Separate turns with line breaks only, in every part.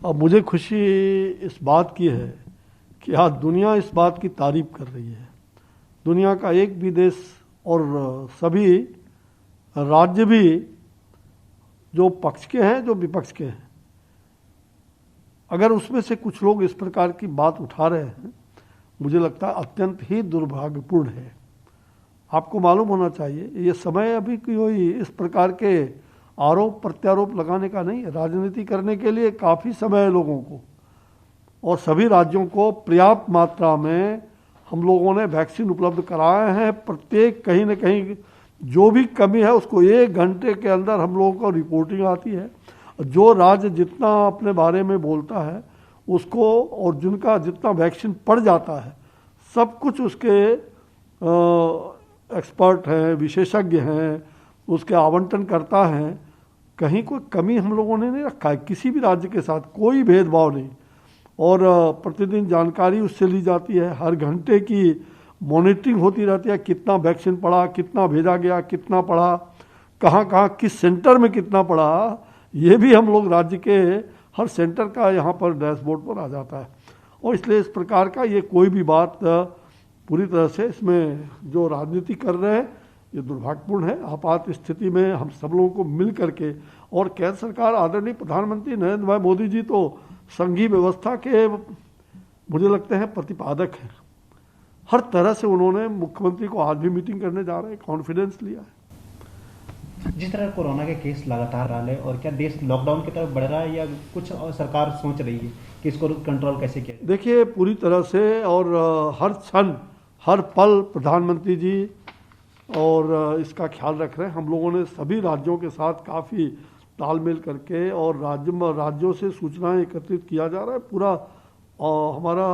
अब मुझे खुशी इस बात की है कि आज दुनिया इस बात की तारीफ कर रही है। दुनिया का एक भी देश और सभी राज्य भी, जो पक्ष के हैं जो विपक्ष के हैं, अगर उसमें से कुछ लोग इस प्रकार की बात उठा रहे हैं, मुझे लगता है अत्यंत ही दुर्भाग्यपूर्ण है। आपको मालूम होना चाहिए ये समय अभी कोई इस प्रकार के आरोप प्रत्यारोप लगाने का नहीं है। राजनीति करने के लिए काफ़ी समय है लोगों को, और सभी राज्यों को पर्याप्त मात्रा में हम लोगों ने वैक्सीन उपलब्ध कराए हैं। प्रत्येक कहीं न कहीं जो भी कमी है उसको 1 घंटे के अंदर हम लोगों को रिपोर्टिंग आती है। जो राज्य जितना अपने बारे में बोलता है उसको, और जिनका जितना वैक्सीन पड़ जाता है, सब कुछ उसके एक्सपर्ट हैं, विशेषज्ञ हैं, उसके आवंटन करता है। कहीं कोई कमी हम लोगों ने नहीं रखा है, किसी भी राज्य के साथ कोई भेदभाव नहीं। और प्रतिदिन जानकारी उससे ली जाती है, हर घंटे की मॉनिटरिंग होती रहती है, कितना वैक्सीन पड़ा, कितना भेजा गया, कितना पड़ा, कहाँ कहाँ किस सेंटर में कितना पड़ा, ये भी हम लोग राज्य के हर सेंटर का यहाँ पर डैशबोर्ड पर आ जाता है। और इसलिए इस प्रकार का ये कोई भी बात पूरी तरह से इसमें जो राजनीति कर रहे हैं ये दुर्भाग्यपूर्ण है। आपात स्थिति में हम सब लोगों को मिल करके, और केंद्र सरकार आदरणीय प्रधानमंत्री नरेंद्र भाई मोदी जी तो संघीय व्यवस्था के मुझे लगते हैं प्रतिपादक हैं। हर तरह से उन्होंने मुख्यमंत्री को आज भी मीटिंग करने जा रहे हैं, कॉन्फिडेंस लिया है।
जिस तरह कोरोना के केस लगातार आ रहे हैं, और क्या देश लॉकडाउन की तरफ बढ़ रहा है या कुछ सरकार सोच रही है कि इसको कंट्रोल कैसे किया?
देखिए, पूरी तरह से और हर क्षण हर पल प्रधानमंत्री जी और इसका ख्याल रख रहे हैं। हम लोगों ने सभी राज्यों के साथ काफ़ी तालमेल करके और राज्यों से सूचनाएं एकत्रित किया जा रहा है। पूरा हमारा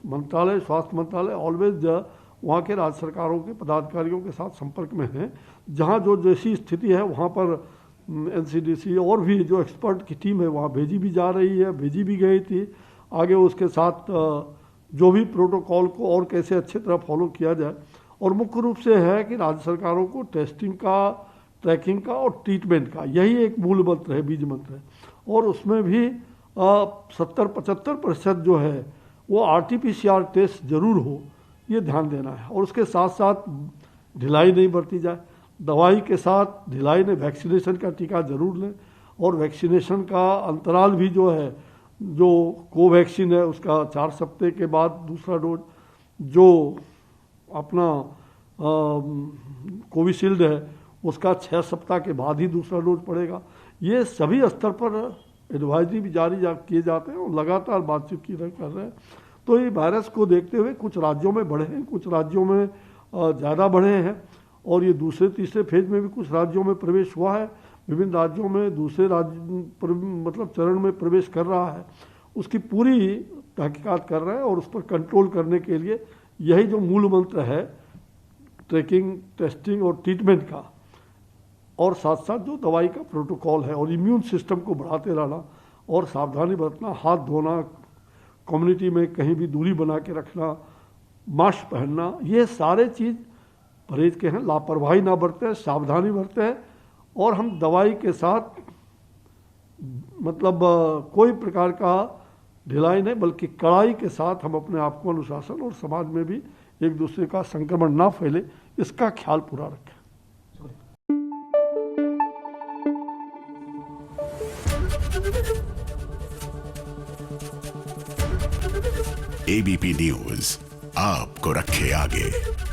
मंत्रालय, स्वास्थ्य मंत्रालय ऑलवेज वहाँ के राज्य सरकारों के पदाधिकारियों के साथ संपर्क में है। जहाँ जो जैसी स्थिति है वहाँ पर NCDC और भी जो एक्सपर्ट की टीम है वहाँ भेजी भी जा रही है, भेजी भी गई थी। आगे उसके साथ जो भी प्रोटोकॉल को और कैसे अच्छे तरह फॉलो किया जाए, और मुख्य रूप से है कि राज्य सरकारों को टेस्टिंग का, ट्रैकिंग का और ट्रीटमेंट का, यही एक मूल मंत्र है, बीज मंत्र है। और उसमें भी 70-75% जो है वो RT-PCR टेस्ट जरूर हो, ये ध्यान देना है। और उसके साथ साथ ढिलाई नहीं बरती जाए, दवाई के साथ ढिलाई नहीं, वैक्सीनेशन का टीका जरूर लें। और वैक्सीनेशन का अंतराल भी जो है, जो कोवैक्सीन है उसका 4 सप्ताह के बाद दूसरा डोज, जो अपना कोविशील्ड है उसका 6 सप्ताह के बाद ही दूसरा डोज पड़ेगा। ये सभी स्तर पर एडवाइजरी भी जारी किए जाते हैं और लगातार बातचीत कर रहे हैं। तो ये वायरस को देखते हुए कुछ राज्यों में बढ़े हैं, कुछ राज्यों में ज़्यादा बढ़े हैं, और ये दूसरे तीसरे फेज में भी कुछ राज्यों में प्रवेश हुआ है। विभिन्न राज्यों में दूसरे मतलब चरण में प्रवेश कर रहा है। उसकी पूरी तहकीकात कर रहे हैं, और उस पर कंट्रोल करने के लिए यही जो मूल मंत्र है, ट्रैकिंग, टेस्टिंग और ट्रीटमेंट का, और साथ साथ जो दवाई का प्रोटोकॉल है, और इम्यून सिस्टम को बढ़ाते रहना और सावधानी बरतना, हाथ धोना, कम्युनिटी में कहीं भी दूरी बना के रखना, मास्क पहनना, ये सारे चीज़ परहेज के हैं। लापरवाही ना बरतें, सावधानी बरतें, और हम दवाई के साथ मतलब कोई प्रकार का ढिलाई नहीं बल्कि कड़ाई के साथ हम अपने आप को अनुशासन और समाज में भी एक दूसरे का संक्रमण ना फैले, इसका ख्याल पूरा रखें।
ABP न्यूज आपको रखे आगे।